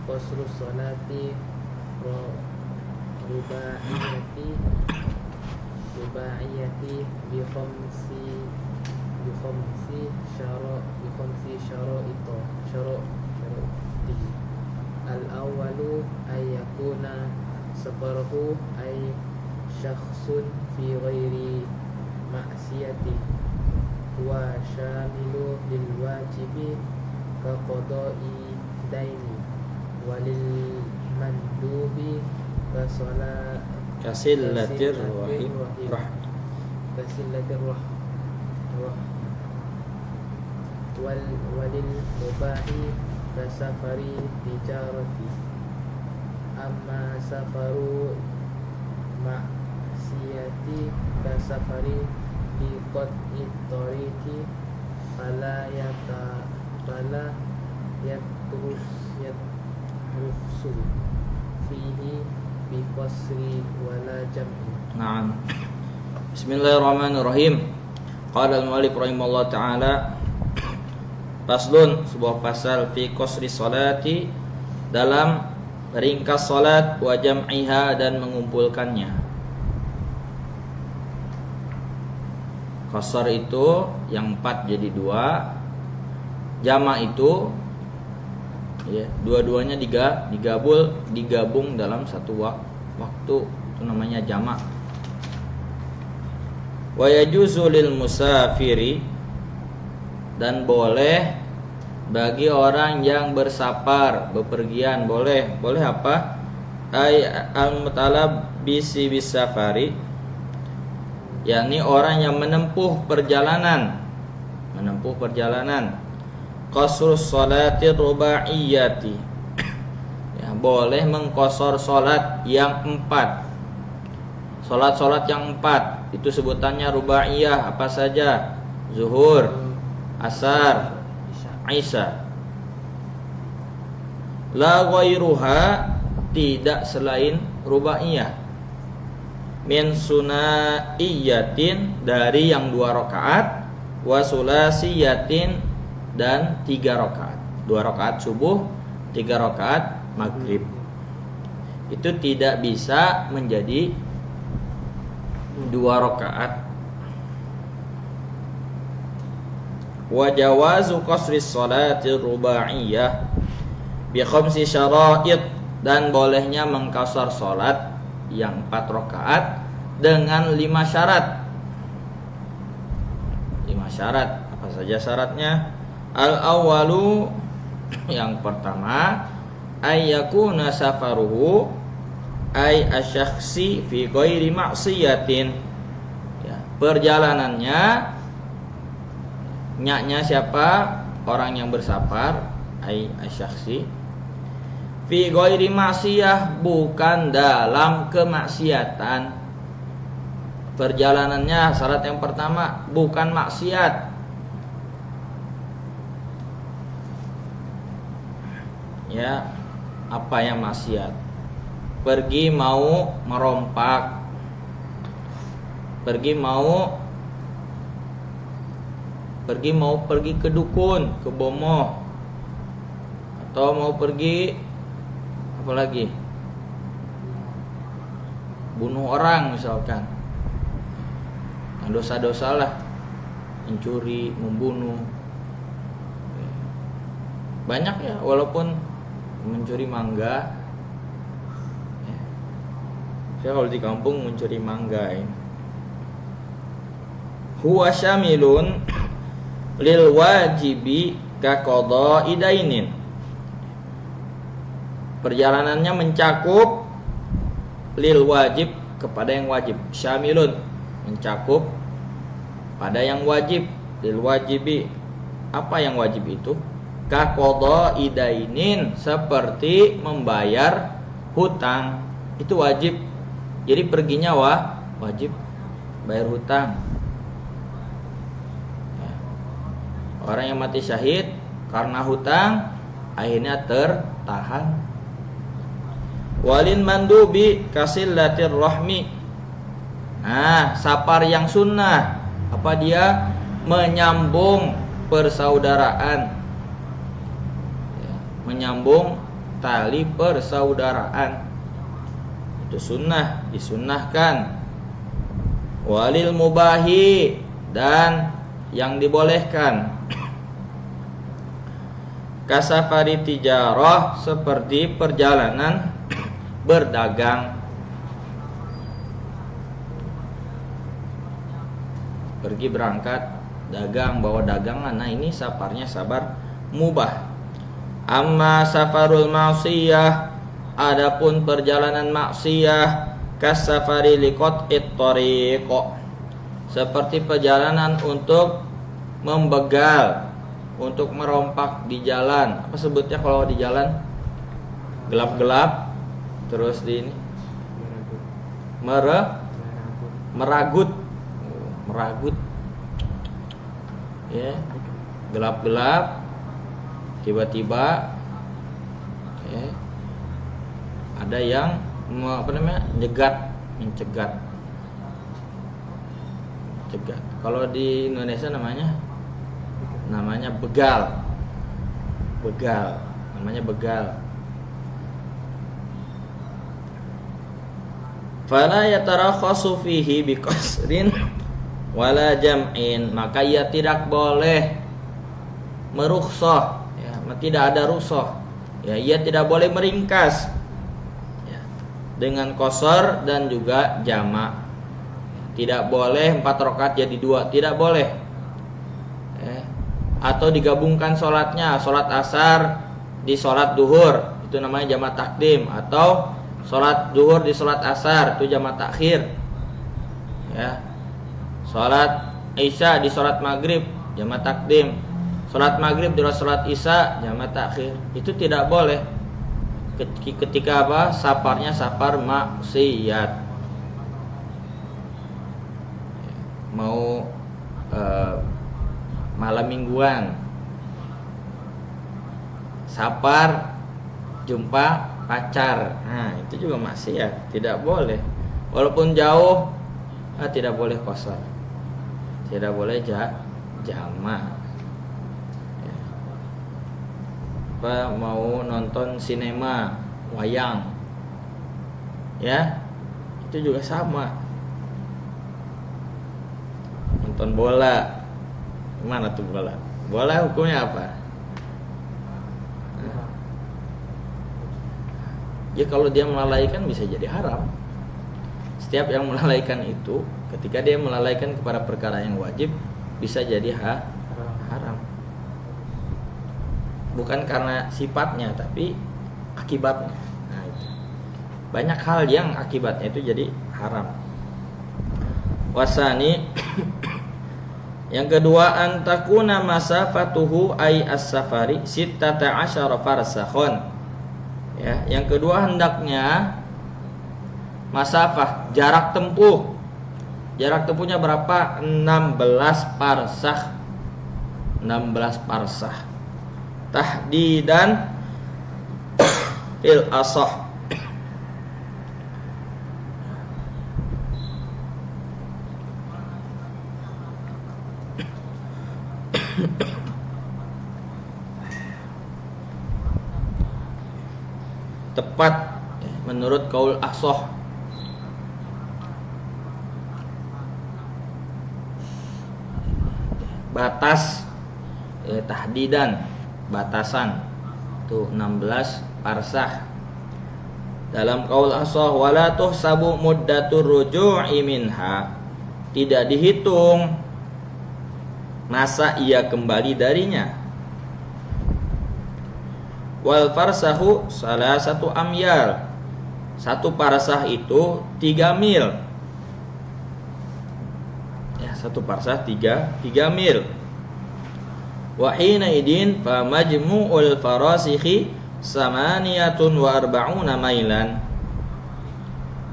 qasrus salati rubaiyati bi khamsi syaraiti. Al awwalu ay yakuna safaruhu ay syakhsun fi ghairi ma'siyati wa syamilu lil wajibi ka qada'i daini walil mandubi ka kasillatir rahim walil mubahi ka safari tijarati. Amma safaru maksiyati ka safari di qat'i tariqi fala yatrusu fihi bi qasri wala jam'i. Naam. Bismillahirrahmanirrahim. Qala al-mu'allif rahimahullah ta'ala, faslun, sebuah pasal fi qasri salati, dalam ringkas salat, wa jam'iha, dan mengumpulkannya. Qasar itu yang 4 jadi 2, jama' itu ya, dua-duanya digabung dalam satu waktu, itu namanya jama'. Wa yajuzu lil musafiri, dan boleh bagi orang yang bersafar, bepergian, boleh apa? Ay al-mutalabisi bisafari, yakni orang yang menempuh perjalanan. Qasrus salati rubaiyati, ya, boleh mengqasar salat yang 4. Salat yang 4 itu sebutannya rubaiyah, apa saja? Zuhur, asar, isya. La ghairuha, tidak selain rubaiyah. Min sunaiyatin, dari yang 2 rakaat, wa sulasiyatin, dan 3 rakaat. 2 rakaat subuh, 3 rakaat maghrib. Itu tidak bisa menjadi 2 rakaat. Wa jawazu qasri sholati rubaiyah bi khamsi syara'id, dan bolehnya mengqasar salat yang 4 rakaat dengan 5 syarat. 5 syarat, apa saja syaratnya? Al awwalu, yang pertama, ayyakuna safaruhu ay asyakhsi fi ghairi ma'siyatin, ya, perjalanannya, nyaknya siapa? Orang yang bersafar, ay asyakhsi fi ghairi ma'siyah, bukan dalam kemaksiatan. Perjalanannya, syarat yang pertama, bukan maksiat. Ya, apa yang maksiat? Pergi mau merompak, pergi ke dukun, ke bomoh, atau mau pergi apa lagi? Bunuh orang misalkan. Nah, dosa-dosa lah, mencuri, membunuh. Banyak ya, walaupun mencuri mangga. Saya kalau di kampung mencuri mangga ini. Huwa syamilun lil wajibi ka qada'i dainin. Perjalanannya mencakup lil wajib, kepada yang wajib. Syamilun, mencakup pada yang wajib. Lil wajibi, apa yang wajib itu? Ka qada'i dainin, seperti membayar hutang. Itu wajib. Jadi perginya wajib bayar hutang. Ya. Orang yang mati syahid karena hutang akhirnya tertahan. Walin mandubi kasillatir rahmi. Nah, safar yang sunnah, apa dia? Menyambung persaudaraan. Ya, menyambung tali persaudaraan. Itu sunnah, disunnahkan. Walil mubahi, dan yang dibolehkan. Kasafari tijarah, seperti perjalanan berdagang. Pergi berangkat dagang, bawa dagangan. Nah ini safarnya sabar mubah. Amma safarul ma'siyah, adapun perjalanan maksiyah, kasafari liqat'it thariq, seperti perjalanan untuk membegal, untuk merompak di jalan. Apa sebutnya kalau di jalan? Gelap-gelap, terus di ini meragut, ya, gelap-gelap, tiba-tiba, ya, ada yang mencegat. Kalau di Indonesia namanya begal, namanya begal. Fala yatarakhasu fihi biqasrin wala jam'in, maka ia tidak boleh merukhsah, ya, tidak ada rukhsah, ya, ia tidak boleh meringkas, ya, dengan qasar dan juga jamak. Tidak boleh 4 rakaat jadi 2, tidak boleh, ya. Atau digabungkan sholatnya, sholat asar di sholat duhur, itu namanya jamak takdim. Atau sholat duhur di sholat asar, itu jamak takhir, ya. Sholat isya di sholat maghrib, jamak takdim. Sholat maghrib di sholat isya, jamak takhir. Itu tidak boleh ketika apa? Safarnya safar maksiat. Mau malam mingguan, safar jumpa pacar, nah itu juga maksiat, tidak boleh. Walaupun jauh, tidak boleh qasar, tidak boleh jamak. Ya. Apa, mau nonton sinema, wayang, ya, itu juga sama. Nonton bola, mana tuh bola? Bola hukumnya apa? Ya kalau dia melalaikan bisa jadi haram. Setiap yang melalaikan itu, ketika dia melalaikan kepada perkara yang wajib, bisa jadi haram. Bukan karena sifatnya, tapi akibatnya. Nah, itu. Banyak hal yang akibatnya itu jadi haram. Wasani yang kedua, antakuna masafatuhu ay as-safari 16 farsakhon. Ya, yang kedua hendaknya masafah, jarak tempuh. Jarak tempuhnya berapa? 16 parsah. 16 parsah. Tahdidan fil asah. Tepat menurut kaul asah. Batas tahdidan, batasan itu 16 parsah. Dalam kaul asah, wala tuhsabu muddatur ruju'i minha, tidak dihitung masa ia kembali darinya. Wal farsahu salah satu amyal, satu parsah itu 3 mil. Ya, satu parsah 3 mil. Wa hina idin fa majmu'ul farasikhi 48 mailan.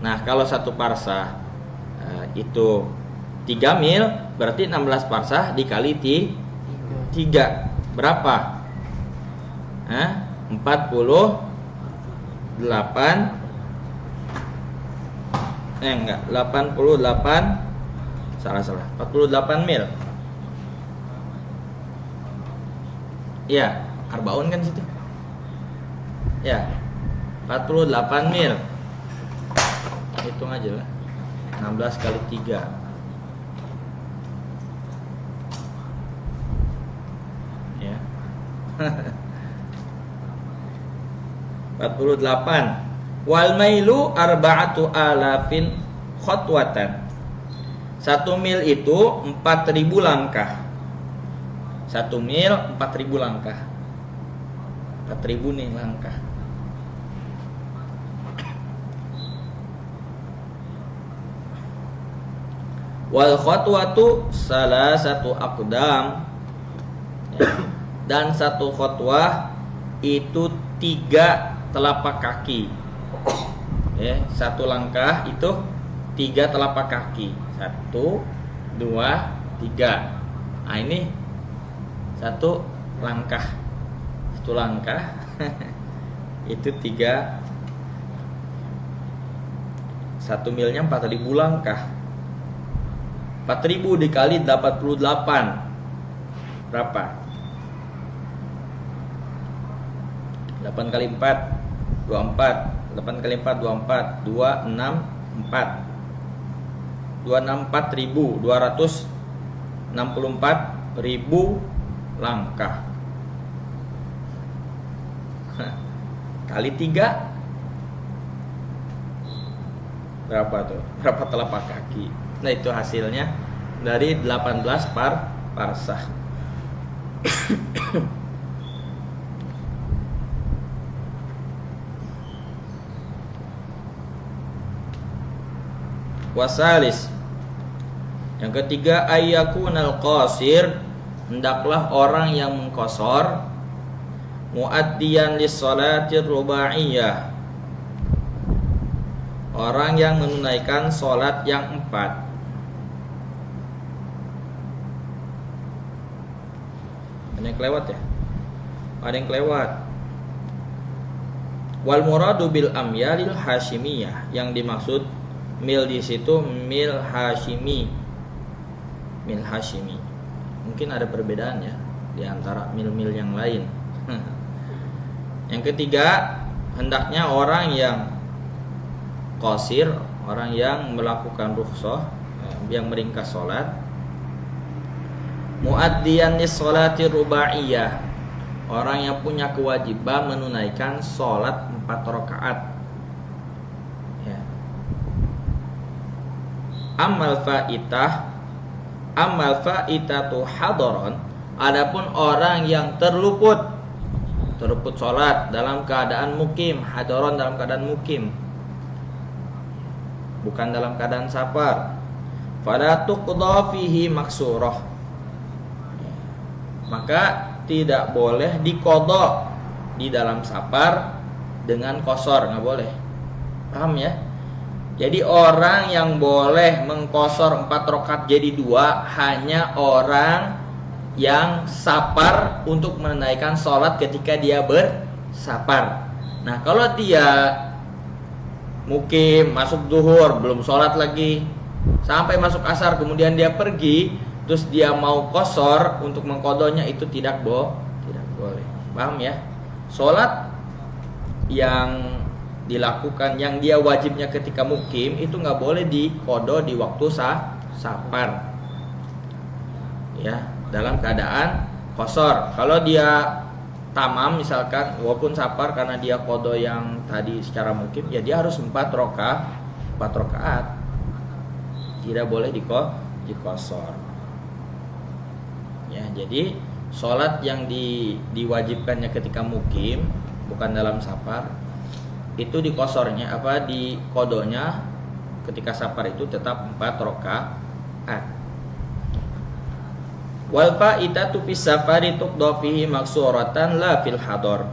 Nah, kalau satu parsah itu 3 mil, berarti 16 parsah dikali 3 berapa? 48 salah 48 mil. Ya, Arbaun kan situ. Ya, 48 mil. Hitung aja lah. 16 kali 3. Ya. 48. Wal mailu arba'atu alafin khotwatan. 1 mil itu 4.000 langkah. 1 mil 4.000 langkah. 4.000 nih langkah. Wal khotwatu salah satu aqdam. Dan 1 khotwah itu 3 telapak kaki. Ya, 1 langkah itu 3 telapak kaki. 1, 2, 3. Nah ini 1 langkah. 1 langkah itu 3. 1 milnya 4.000 langkah. 4.000 dikali 88 berapa? 8 kali 4 24. 8 kali 4 24. 264. 264.000 264.000 langkah. Kali 3 berapa tuh? Berapa telapak kaki? Nah itu hasilnya dari 18 parsah. Wasalis, yang ketiga, ayyakunal qasir, hendaklah orang yang mengqasar, muaddiyan lis-shalatir rubaiyah, orang yang menunaikan salat yang 4. Ada yang kelewat ya? Ada yang kelewat. Wal muradu bil amyalil hasyimiyah, yang dimaksud mil di situ mil Hashimi. Mil Hashimi. Mungkin ada perbedaan ya di antara mil-mil yang lain. Yang ketiga, hendaknya orang yang qasir, orang yang melakukan rukhsah, yang meringkas salat, muaddiyan lis-sholati rubaiyah, orang yang punya kewajiban menunaikan salat 4 rakaat. Amal fa'itatu hadaron, adapun orang yang terluput salat dalam keadaan mukim, hadaron dalam keadaan mukim, bukan dalam keadaan safar, fala tuqda fihi maksurah, maka tidak boleh diqadha di dalam safar dengan qasar, nggak boleh. Paham ya? Jadi orang yang boleh mengqasar 4 rakaat jadi 2 hanya orang yang safar untuk menunaikan sholat ketika dia bersafar. Nah kalau dia mukim, masuk zuhur, belum sholat lagi, sampai masuk asar, kemudian dia pergi, terus dia mau qasar untuk mengqadhanya, itu tidak boleh. Paham ya? Sholat yang dilakukan, yang dia wajibnya ketika mukim, itu nggak boleh diqadha di waktu safar. Ya, dalam keadaan qasar. Kalau dia tamam misalkan, walaupun safar karena dia qadha yang tadi secara mukim, ya dia harus 4 rakaat. Tidak boleh diqasar. Ya, jadi sholat yang diwajibkannya ketika mukim, bukan dalam safar, itu diqasarnya di qadhanya ketika safar itu tetap 4 rakaat. Wal fa'itatu fis safari tuqda fihi maksuratan la fil hadar.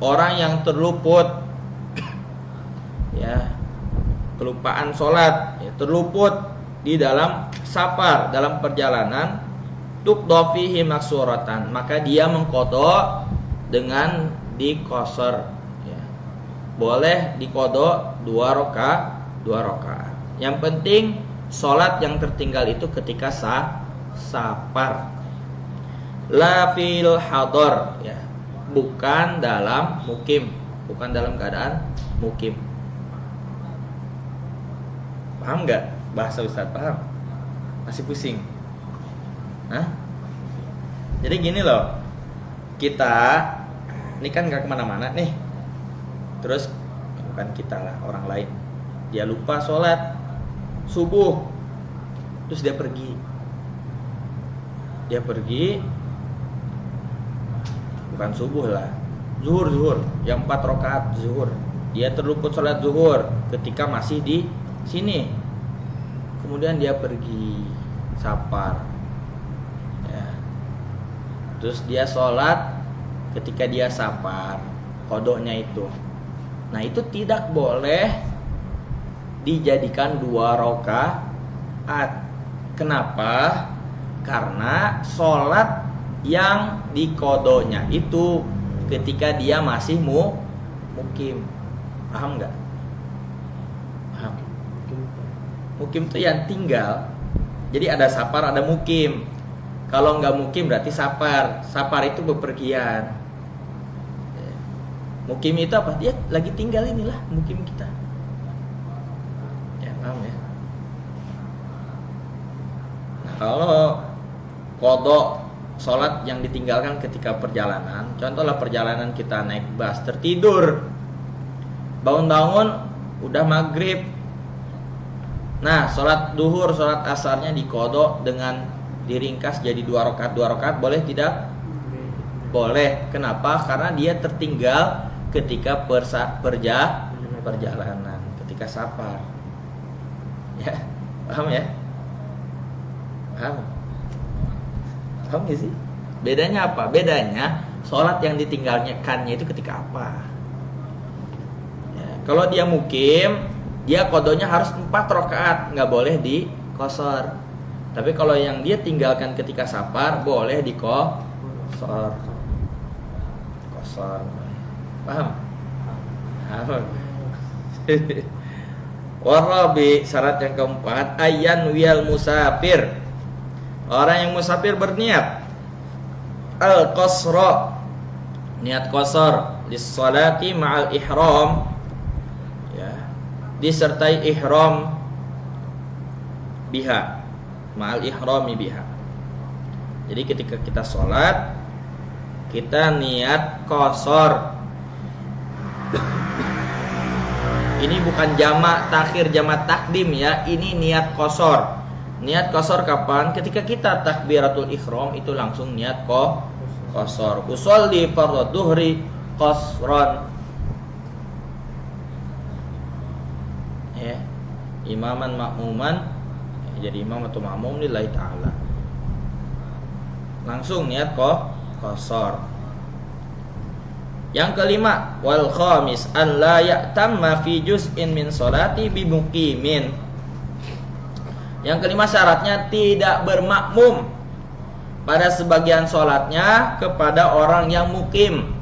Orang yang terluput ya, kelupaan salat, ya, terluput di dalam safar, dalam perjalanan, tuqda fihi maksuratan, maka dia mengqadha dengan diqasar. Boleh diqadha 2 rakaat. Yang penting sholat yang tertinggal itu ketika safar. La fil hadar, ya, bukan dalam mukim. bukan dalam keadaan mukim. Paham nggak bahasa Ustaz? Paham? Masih pusing? Hah? Jadi gini loh, kita ini kan nggak kemana-mana nih. Terus bukan kita lah, orang lain. Dia lupa sholat subuh, terus dia pergi. Bukan subuh lah, zuhur, yang 4 rakaat zuhur. Dia terluput sholat zuhur ketika masih di sini. Kemudian dia pergi safar. Ya. Terus dia sholat ketika dia safar, qodoknya itu. Nah itu tidak boleh dijadikan 2 rakaat. Kenapa? Karena sholat yang dikodonya itu ketika dia masih mukim. Paham nggak? Paham? Mukim itu yang tinggal. Jadi ada safar, ada mukim. Kalau nggak mukim berarti safar. Safar itu bepergian. Mukim itu apa? Dia lagi tinggal, inilah mukim kita. Ya, paham ya? Nah, kalau qodok sholat yang ditinggalkan ketika perjalanan, contohlah perjalanan kita naik bus, tertidur, bangun-bangun udah maghrib. Nah, sholat duhur, sholat asarnya diqodok dengan diringkas jadi 2 rakaat, boleh tidak? Boleh. Kenapa? Karena dia tertinggal ketika perjalanan, ketika safar. Ya, paham ya? Paham gak sih? Bedanya apa? Bedanya sholat yang ditinggalkannya itu ketika apa? Ya, kalau dia mukim, dia qodoknya harus 4 rakaat, nggak boleh dikosor. Tapi kalau yang dia tinggalkan ketika safar, boleh dikosor. Kosor. Paham? Paham. Warabi, syarat yang keempat, ayyan wiyal musafir. Orang yang musafir berniat al-qasra, niat qasar lis-salati ma'al ihram, ya, disertai ihram biha, ma'al ihrami biha. Jadi ketika kita sholat, kita niat qasar. Ini bukan jamak takhir, jamak takdim ya, ini niat qasar. Niat qasar kapan? Ketika kita takbiratul ihram itu langsung niat qasar. Usolli fardhu dhuhri qasran. Ya. Imaman makmuman, jadi imam atau makmum lillahi ta'ala. Langsung niat qasar. Yang kelima, wal khamis an la ya'tamma fi juz'in min sholati bi muqimin. Yang kelima syaratnya tidak bermakmum pada sebagian sholatnya kepada orang yang mukim.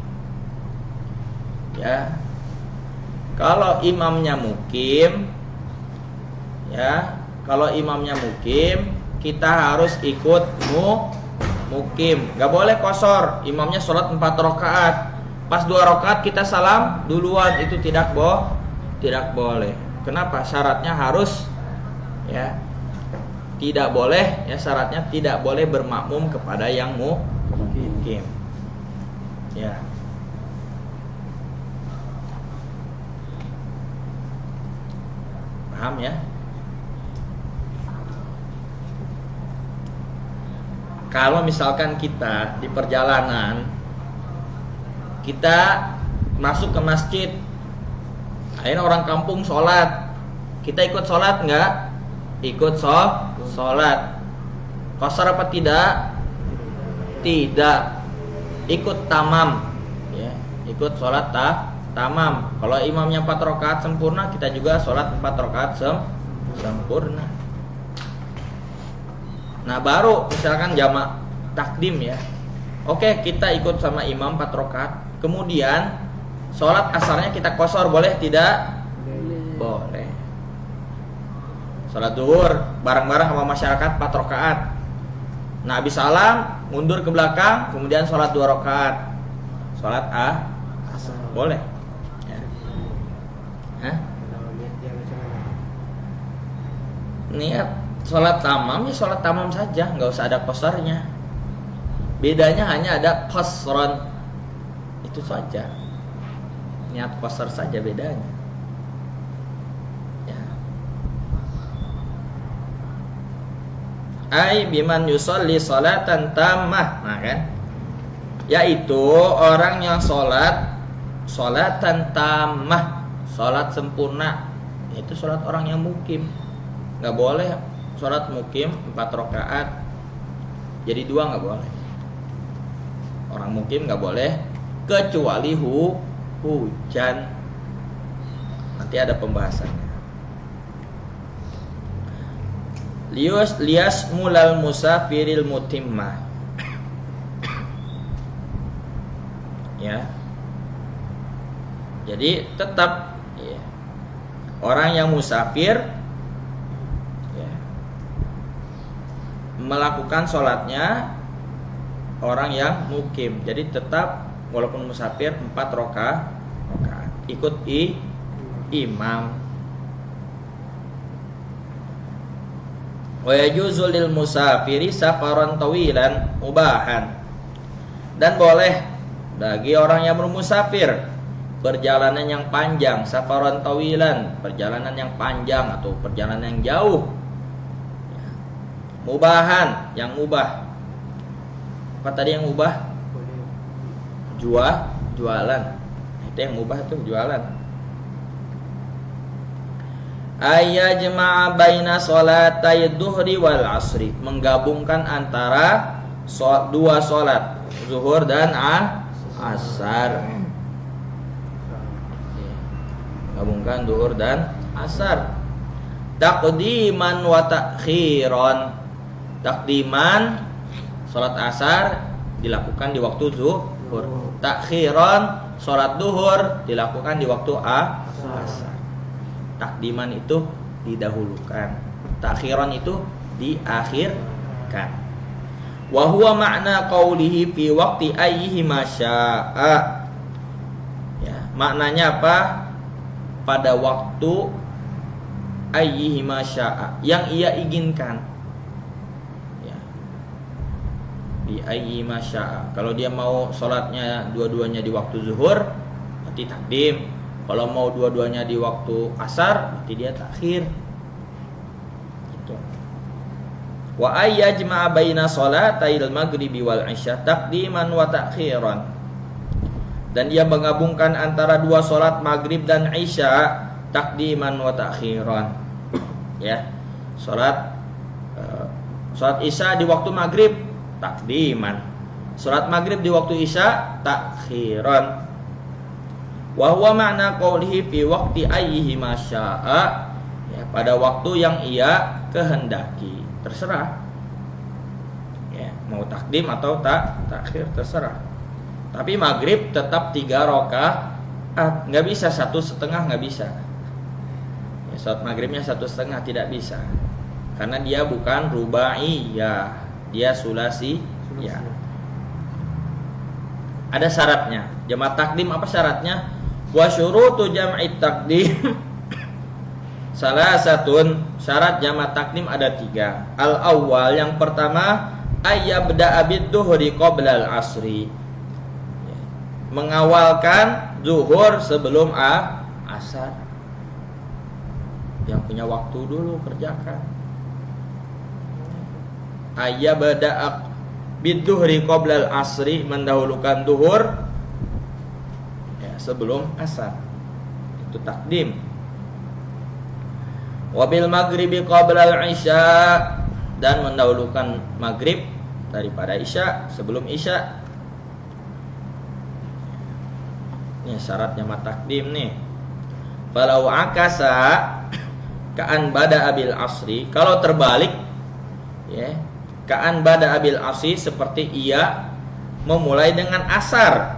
Ya, kalau imamnya mukim, kita harus ikut mukim. Gak boleh qasar. Imamnya sholat 4 rakaat, pas 2 rakaat kita salam duluan, itu tidak boleh. Kenapa? Syaratnya harus, ya, tidak boleh, ya, syaratnya tidak boleh bermakmum kepada yang mukim. Ya. Paham ya? Kalau misalkan kita di perjalanan, kita masuk ke masjid, akhirnya orang kampung sholat, kita ikut sholat nggak? Ikut sholat. Qasar apa tidak? Tidak. Ikut tamam, ya, ikut sholat tamam. Kalau imamnya 4 rakaat sempurna, kita juga sholat 4 rakaat sempurna. Nah baru misalkan jamak takdim, ya, oke, kita ikut sama imam 4 rakaat, kemudian sholat asarnya kita qasar, boleh tidak? Boleh. Sholat zuhur bareng-bareng sama masyarakat 4 rakaat. Nah habis salam mundur ke belakang, kemudian sholat 2 rakaat. Sholat asar boleh. Hah? Kalau niat dia macam mana? Niat sholat tamam ya sholat tamam saja, nggak usah ada qasarnya. Bedanya hanya ada qasran, itu saja. Niat qasar saja bedanya. Ya. Ai biman yusolli sholatan tammah, nah kan? Yaitu orang yang sholatan tammah, sholat sempurna. Itu sholat orang yang mukim. Nggak boleh sholat mukim 4 rakaat jadi 2, nggak boleh. Orang mukim nggak boleh kecuali hujan. Nanti ada pembahasannya. Lias mulal musafiril mutimmah. Ya. Jadi tetap ya, orang yang musafir ya, melakukan sholatnya orang yang mukim. Jadi tetap walaupun musafir 4 rakaat ikut imam. Wa yajuzu lil musafiri safaran tawilan mubahan. Dan boleh bagi orang yang bermusafir perjalanan yang panjang, safaran tawilan, perjalanan yang panjang atau perjalanan yang jauh. Mubahan, yang mubah. Apa tadi yang mubah? Boleh. Jualan. Itu yang mubah tuh jualan. Ayyajma'a baina sholatay duhri wal asri, menggabungkan antara 2 sholat zuhur dan asar. Gabungkan zuhur dan asar. Taqdiman wa ta'khiran. Taqdiman sholat asar dilakukan di waktu zuhur. Ta'khiran sholat duhur dilakukan di waktu asar. Takdiman itu didahulukan, takhiran itu diakhirkan. Wa huwa makna qaulihi fi waqti ayyihi masya'a. Ya, maknanya apa? Pada waktu ayyihi masya'a, yang ia inginkan. Ya. Di ayyihi masya'a. Kalau dia mau sholatnya dua-duanya di waktu zuhur, berarti takdim. Kalau mau dua-duanya di waktu asar, berarti dia takhir. Gitu. Wa ayyajma'a baina sholatil maghribi wal isya taqdiman wa ta'khiran. Dan dia menggabungkan antara 2 sholat maghrib dan isya taqdiman wa ta'khiran. Ya. Sholat isya di waktu maghrib taqdiman. Sholat maghrib di waktu isya ta'khiran. Wa huwa ma'na qaulihi fi waqti ayyihi masya'a, ya, pada waktu yang ia kehendaki, terserah. Ya, mau takdim atau takhir terserah. Tapi maghrib tetap 3 rakaat, nggak bisa 1,5, nggak bisa. Ya, salat maghribnya 1,5 tidak bisa, karena dia bukan rubaiyah, dia sulasi. Ya. Ada syaratnya. Jamaah takdim apa syaratnya? Wa syurutu jam'i takdim salasatun. Syarat jamaah takdim ada 3. Al awal, yang pertama, ayyabda'a bid-duhri qabla al-asri, mengawalkan zuhur sebelum asar. Yang punya waktu dulu kerjakan. Ayyabda'a bid-duhri qabla al-asri, mendahulukan duhur sebelum asar, itu takdim. Wabil maghribi qabla al-isya, dan mendahulukan maghrib daripada isya sebelum isya. Ini syaratnya takdim nih. Falau akasa ka'an bada abil asri, kalau terbalik ya, ka'an bada abil asri, seperti ia memulai dengan asar,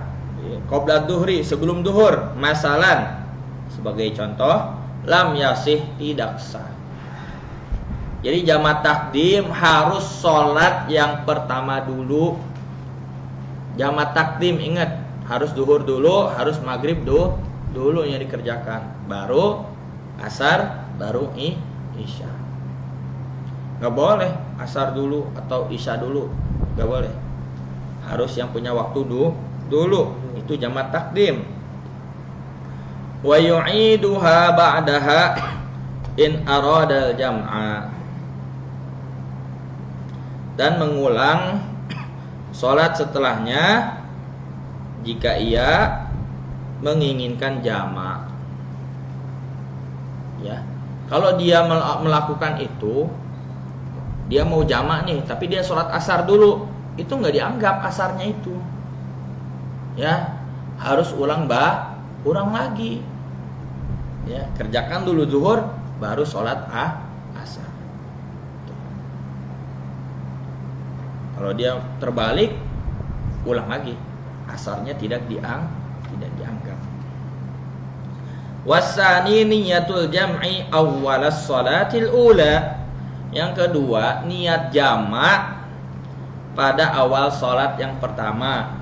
qabla duhri, sebelum duhur. Masalan, sebagai contoh, lam yasih, tidak sah. Jadi jamaah takdim harus sholat yang pertama dulu. Jamaah takdim ingat, harus duhur dulu, harus maghrib dulu yang dikerjakan. baru asar, baru isya. Nggak boleh asar dulu atau isya dulu, nggak boleh. Harus yang punya waktu dulu. Itu jamak takdim. Wa yu'iduha ba'daha in aradal jam'a. Dan mengulang sholat setelahnya jika ia menginginkan jamak. Ya, kalau dia melakukan itu, dia mau jamak nih, tapi dia sholat asar dulu, itu nggak dianggap asarnya itu. Ya, harus ulang lagi. Ya, kerjakan dulu zuhur, baru sholat asar. Kalau dia terbalik, ulang lagi, asarnya tidak dianggap. Wasani niyatul jam'i awwalas salatil ula. Yang kedua, niat jamak pada awal salat yang pertama.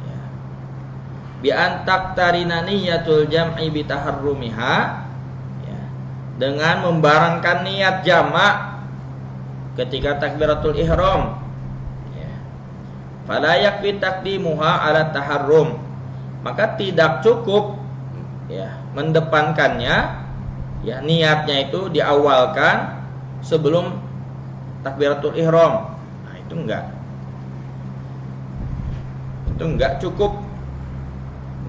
Ya. Bi an taqtarina niyatul jam'i bi taharrumiha. Ya. Dengan membarengkan niat jamak ketika takbiratul ihram. Ya. Fala yakfi taqdimuha ala taharrum. Maka tidak cukup ya mendepankannya, ya niatnya itu diawalkan sebelum takbiratul ihram. Nah, itu enggak cukup.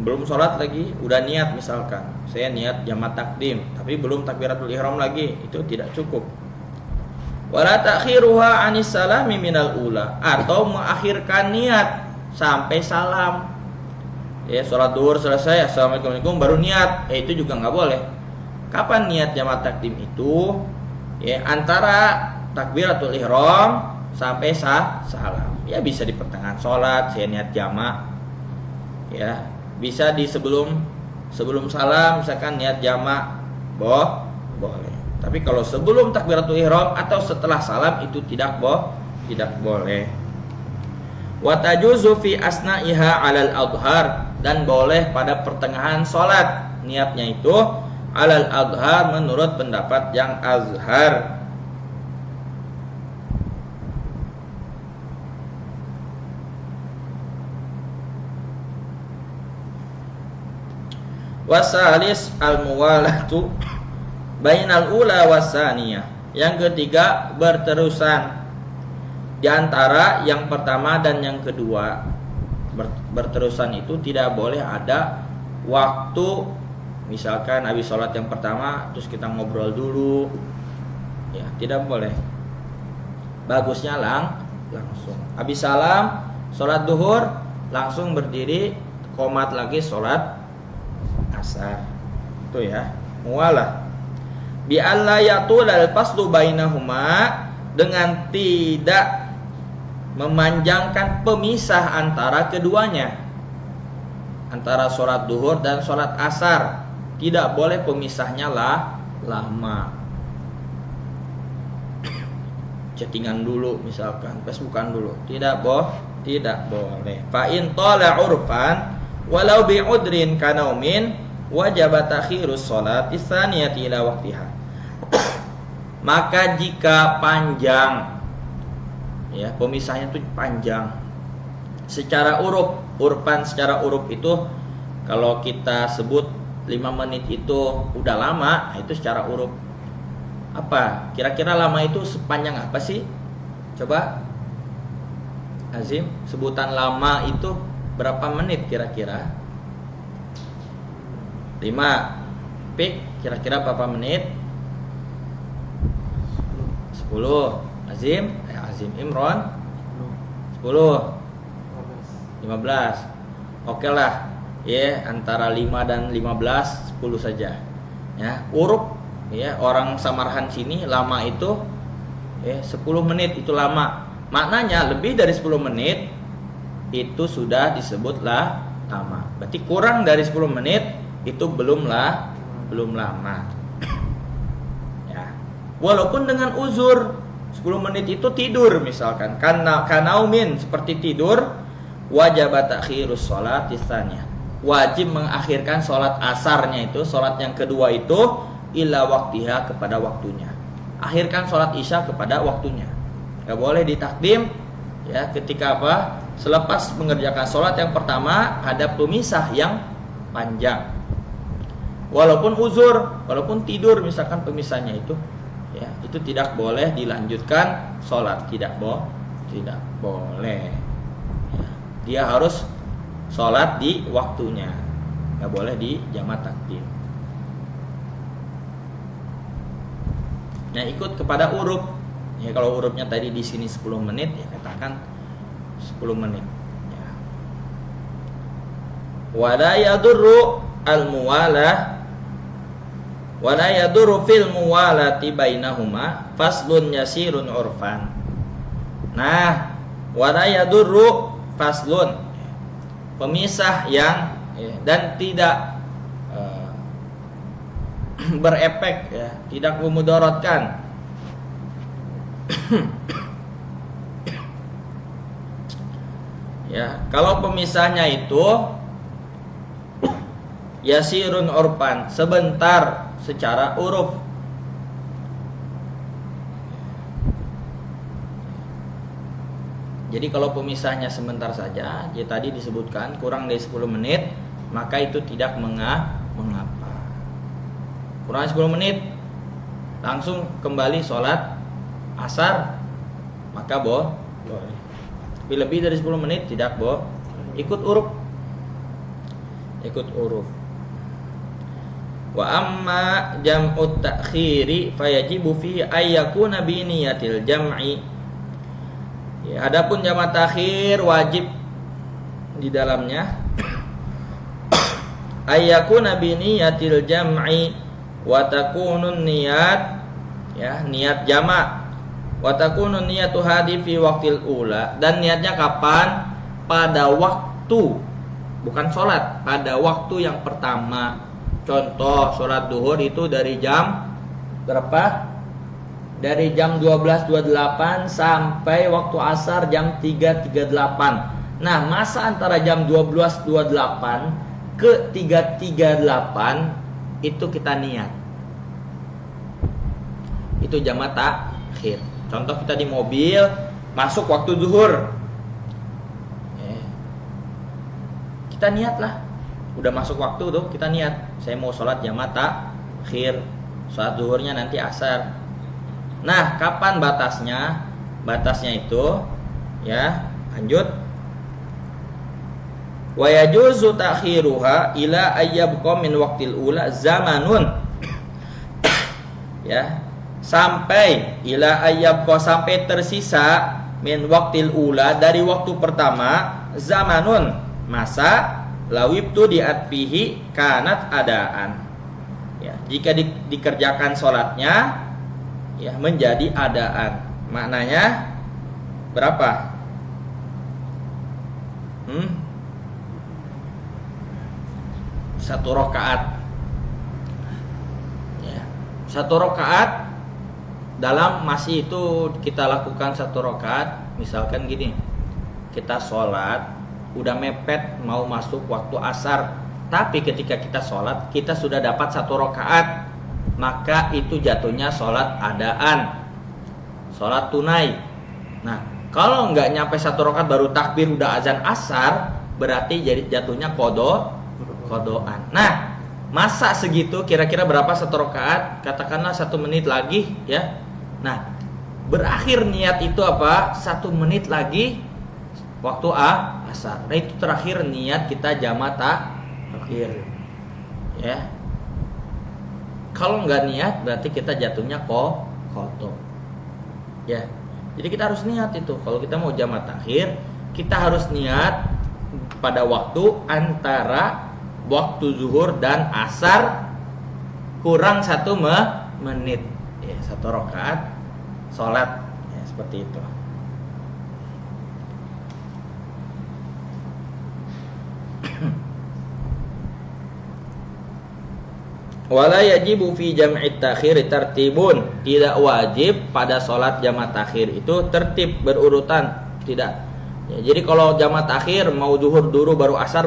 Belum sholat lagi udah niat, misalkan saya niat jamak takdim tapi belum takbiratul ihram lagi, itu tidak cukup. Wala ta'khiruha 'anis salami minal ula, atau mengakhirkan niat sampai salam. Ya, sholat duhur selesai, assalamualaikum baru niat, itu juga nggak boleh. Kapan niat jamak takdim itu? Ya, antara takbiratul ihram sampai salam. Ya, bisa di pertengahan sholat saya niat jamak. Ya, bisa di sebelum salam misalkan niat jamak, boleh. Tapi kalau sebelum takbiratul ihram atau setelah salam itu tidak boleh. Wa tajuzu fi asna'iha 'alal adhar, dan boleh pada pertengahan sholat niatnya itu 'alal adhar menurut pendapat yang azhar. Wasalis al-muwalatu bainal ula wasaniyah. Yang ketiga, berterusan di antara yang pertama dan yang kedua. Berterusan itu tidak boleh ada waktu, misalkan habis sholat yang pertama terus kita ngobrol dulu, ya tidak boleh. Bagusnya langsung habis salam sholat duhur langsung berdiri qomat lagi sholat asar, itu ya mualah. Bi alla yatulal faslu bainahuma, dengan tidak memanjangkan pemisah antara keduanya, antara sholat duhur dan sholat asar. Tidak boleh pemisahnya lama. Chattingan dulu misalkan, Facebookan dulu, tidak boleh. Fa in tala urfan walau bi udrin kanaumin wajib takhirus sholati tsaniyati ila waqtiha. Maka jika panjang, ya pemisahnya itu panjang secara urpan secara uruf itu kalau kita sebut 5 menit itu udah lama, itu secara uruf. Apa kira-kira lama itu sepanjang apa sih? Coba Azim, sebutan lama itu berapa menit kira-kira? 5. Pik, kira-kira berapa menit? 10. Azim Imron 10. 15. Oke lah, ya antara 5 dan 15, 10 saja. Ya, uruf ya orang Samarhan sini lama itu ya 10 menit itu lama. Maknanya lebih dari 10 menit itu sudah disebutlah lama. Berarti kurang dari 10 menit itu belum lama. Ya. Walaupun dengan uzur 10 menit itu tidur misalkan, kanaumin seperti tidur, wajib takhirus sholati tsaniyah. wajib mengakhirkan sholat asarnya itu, sholat yang kedua itu ila waktiha, kepada waktunya. Akhirkan sholat isya kepada waktunya. Gak boleh ditakdim ya ketika apa? Selepas mengerjakan sholat yang pertama ada pemisah yang panjang. Walaupun uzur, walaupun tidur misalkan pemisahnya itu, ya itu tidak boleh dilanjutkan sholat, tidak boleh. Ya, dia harus sholat di waktunya, nggak boleh di jamak takdim. Nah, ikut kepada uruf. Ya, kalau urufnya tadi di sini 10 menit, ya katakan 10 menit. Ya. Wala yadurru al-muwalah, wala yadurru fil muwalati bainahuma faslun yasirun urfan. Nah, wala yadurru faslun, pemisah yang dan tidak berefek ya, tidak memudaratkan. Ya, kalau pemisahnya itu yasirun urfan, sebentar secara uruf. Jadi kalau pemisahnya sebentar saja, ya tadi disebutkan kurang dari 10 menit, maka itu tidak mengapa. Kurang 10 menit langsung kembali sholat asar, maka boleh. Tapi lebih dari 10 menit tidak boleh. Ikut uruf. Wa amma jam'ut ta'khiri fayajibu fi ayyakuna bi niyatil jam'i. Ya, adapun jamak takhir wajib di dalamnya ayyakuna bi niyatil jam'i wa takunun niyat, ya niat jamak, wa takunun niyatu hadi fi waqtil ula, dan niatnya kapan? Pada waktu, bukan sholat, pada waktu yang pertama. Contoh sholat duhur itu dari jam berapa? Dari jam 12.28 sampai waktu asar jam 3.38. Nah, masa antara jam 12.28 ke 3.38 itu kita niat. Itu jamak takhir. Contoh kita di mobil, masuk waktu zuhur, kita niatlah. Udah masuk waktu tuh, kita niat, saya mau sholat jamak takhir, sholat zuhurnya nanti asar. Nah, kapan batasnya? Batasnya itu, ya, lanjut. Wa yajuzu ta'khiruha ila ayyabqa min waqtil ula zamanun. Ya, sampai ila ayyabqa, sampai tersisa min waqtil ula, dari waktu pertama, zamanun, masa, lawibtu diatfihi kanat adaan. Ya, jika dikerjakan sholatnya, ya menjadi adaan. Maknanya berapa? Satu rakaat. Ya, satu rakaat. Dalam masih itu kita lakukan satu rakaat. Misalkan gini, kita sholat udah mepet mau masuk waktu asar, tapi ketika kita sholat kita sudah dapat satu rakaat, maka itu jatuhnya sholat adaan, sholat tunai. Nah, kalau nggak nyampe satu rakaat baru takbir udah azan asar, berarti jadi jatuhnya kodoan. Nah, masa segitu kira-kira berapa satu rakaat? Katakanlah 1 menit lagi, ya. Nah, berakhir niat itu apa? 1 menit lagi waktu asar. Nah, itu terakhir niat kita jamak takhir, ya. Kalau nggak niat berarti kita jatuhnya kodo. Ya. Jadi kita harus niat itu. Kalau kita mau jamak takhir, kita harus niat pada waktu antara waktu zuhur dan asar kurang 1 menit. Ya, 1 rakaat sholat. Ya, seperti itu. Wala yajibu fi jam'it takhir tartibun, tidak wajib pada sholat jamak takhir itu tertib berurutan, tidak. Ya, jadi kalau jamak takhir mau zuhur dulu baru asar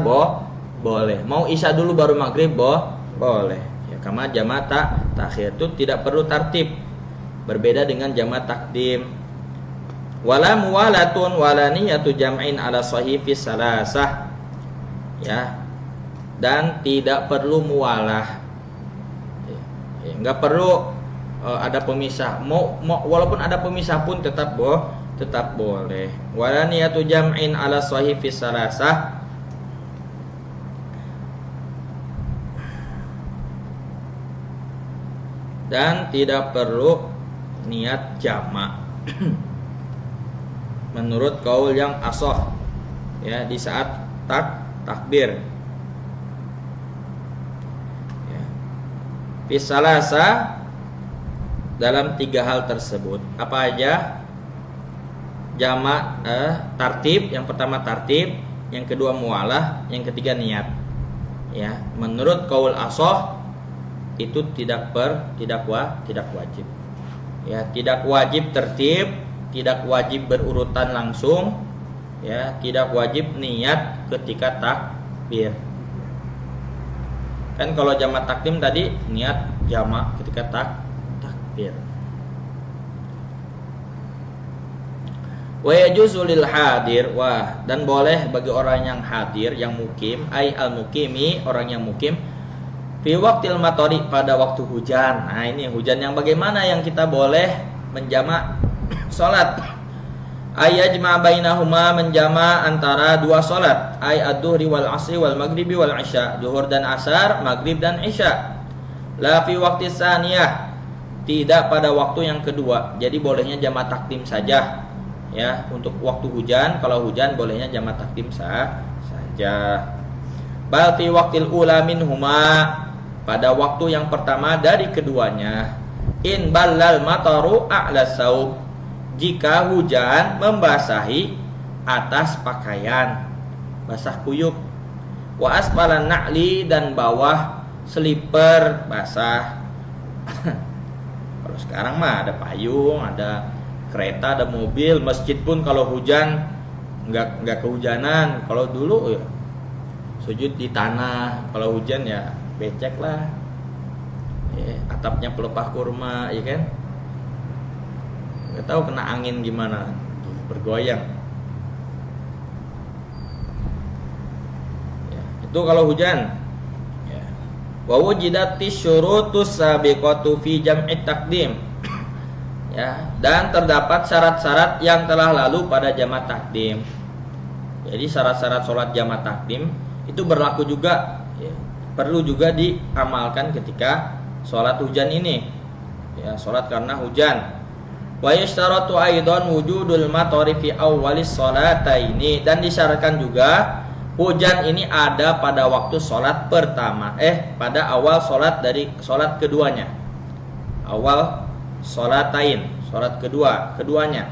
boleh. Mau isya dulu baru maghrib boleh. Ya, karena jamaah takhir itu tidak perlu tartib. Berbeda dengan jamaah takdim. Wala muwalatun wala niyatu jam'in ala sahifis salasah. Ya. Dan tidak perlu muwalah. Ya, enggak perlu ada pemisah. Mau walaupun ada pemisah pun tetap boleh. Wala niyatu jam'in ala sahifis salasah. Dan tidak perlu niat jamak. Menurut kaul yang ashah, ya, di saat takbir. Ya. Fi salasa, dalam 3 hal tersebut. Apa aja? Jamak tartib, yang pertama tartib, yang kedua mualah, yang ketiga niat. Ya, menurut kaul ashah itu tidak wajib. Ya, tidak wajib tertib, tidak wajib berurutan langsung, ya, tidak wajib niat ketika takbir. Kan kalau jamak takdim tadi niat jamak ketika takbir. Wa yajuzu lil hadir, dan boleh bagi orang yang hadir, yang mukim, al mukimi, orang yang mukim, fi waqtil matori, pada waktu hujan. Nah, ini hujan yang bagaimana yang kita boleh menjamak salat? Ayajma bainahuma, menjama antara 2 salat, ay ad-duhri wal asri wal maghribi wal isya, zuhur dan asar, maghrib dan isya. La fi waqti tsaniyah, tidak pada waktu yang kedua. Jadi bolehnya jamak takdim saja. Ya, untuk waktu hujan, kalau hujan bolehnya jamak takdim saja. Bal fi waqtil ula minhuma, pada waktu yang pertama dari keduanya. In ballal mataru a'la saub, jika hujan membasahi atas pakaian, basah kuyup. Wa asfalan na'li, dan bawah sliper basah. Kalau sekarang mah ada payung, ada kereta, ada mobil, masjid pun kalau hujan enggak kehujanan. Kalau dulu ya sujud di tanah, kalau hujan ya becek lah. Ya, atapnya pelepah kurma, ya kan? Nggak tahu kena angin gimana, bergoyang. Ya, itu kalau hujan. Ya. Wa wujidatis syurutus sabiqatu fi jam'i takdim. Ya, dan terdapat syarat-syarat yang telah lalu pada jamak takdim. Jadi syarat-syarat sholat jamak takdim itu berlaku juga, ya, perlu juga diamalkan ketika sholat hujan ini. Ya, sholat karena hujan. Wa yashtaratu aidan wujudul matori fi awwalis sholataini, dan disyaratkan juga hujan ini ada pada waktu sholat pertama, pada awal sholat dari sholat keduanya. Awal sholatain, sholat keduanya.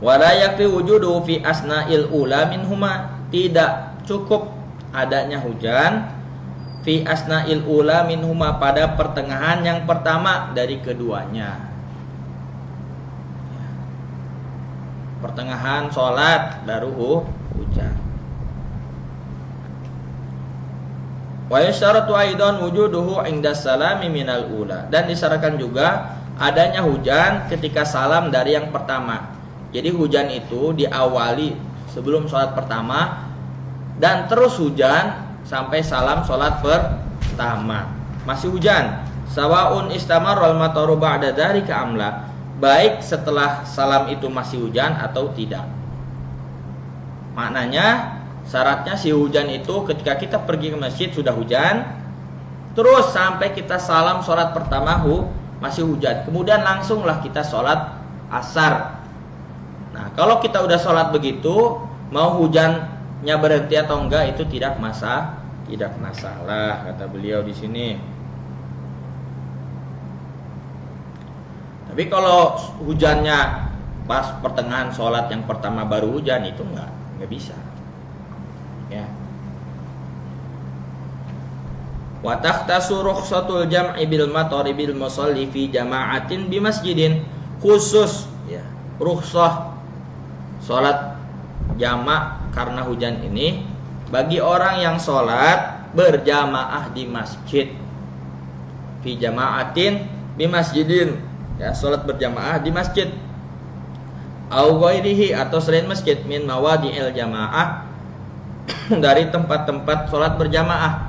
Wala yakfi wujudu fi asna'il ula minhuma, tidak cukup adanya hujan fi asna'il ula minhuma, pada pertengahan yang pertama dari keduanya. Pertengahan sholat baru hujan. Wa yasharatu aidan wujuduhu inda salami minal ula, dan disyaratkan juga adanya hujan ketika salam dari yang pertama. Jadi hujan itu diawali sebelum sholat pertama dan terus hujan sampai salam sholat pertama. Masih hujan. Sawaun istamarral mataru ba'da dzalika amla, baik setelah salam itu masih hujan atau tidak. Maknanya syaratnya si hujan itu ketika kita pergi ke masjid sudah hujan, terus sampai kita salam sholat pertama masih hujan, kemudian langsunglah kita sholat asar. Nah, kalau kita udah sholat begitu, mau hujannya berhenti atau enggak itu tidak masalah, kata beliau di sini. Tapi kalau hujannya pas pertengahan sholat yang pertama baru hujan, itu enggak bisa. Ya. Wa takhtasu rukhsatul jam'i bil matari bil musalli fi jama'atin bi masjidin, khusus ya. rukhsah sholat jamak karena hujan ini bagi orang yang sholat berjamaah di masjid, fi jama'atin bi masjidin, ya, sholat berjamaah di masjid, au ghairihi atau selain masjid, min mawadi'il jamaah dari tempat-tempat sholat berjamaah,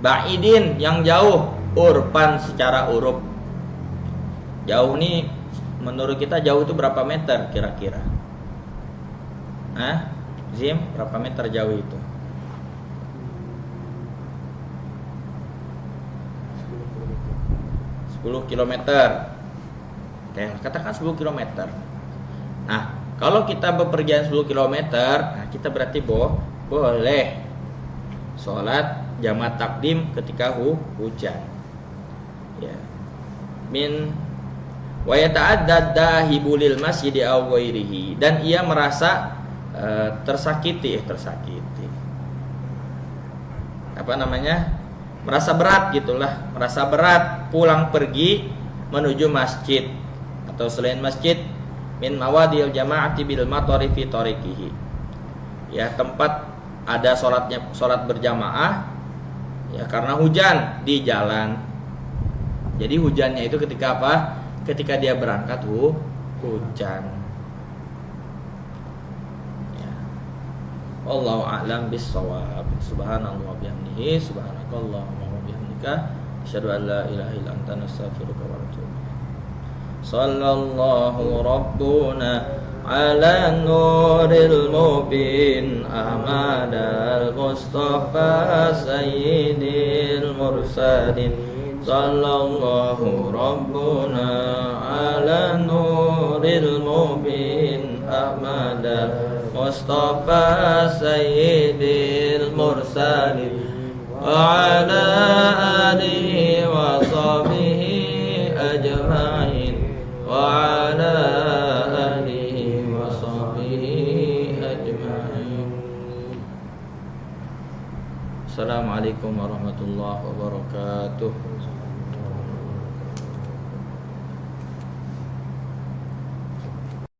ba'idin yang jauh, urban secara uruf. Jauh nih menurut kita jauh itu berapa meter kira-kira? Zim, berapa meter jauh itu? 10 km. Oke, katakan 10 km. Nah, kalau kita bepergian 10 km, nah kita berarti boleh sholat jamaah takdim ketika hujan. Ya. Min wa yata'addad dahibu lil masjid aw ghairihi, dan ia merasa tersakiti. Apa namanya? Merasa berat gitulah, merasa berat pulang pergi menuju masjid atau selain masjid, min mawadil jama'ati bil matari fi tariqihi. Ya, tempat ada sholat berjamaah ya karena hujan di jalan. Jadi hujannya itu ketika apa? Ketika dia berangkat hujan. Ya. Wallahu a'lam bis-shawab. Subhanallah wa bihamdihi, subhanakallahumma wa bihamdika, asyhadu an la ilaha illa anta, astaghfiruka wa atubu ilaik. Sallallahu rabbuna ala nuril mubin Ahmad al-Mustafa sayyidil mursalin. Sallallahu rabbuna ala nuril mubin Ahmad al-Mustafa sayyidil mursalin wa ala alihi wa sahbihi ajma'in wa ala alihi wa sahbihi ajma'in. Assalamualaikum warahmatullahi wabarakatuh.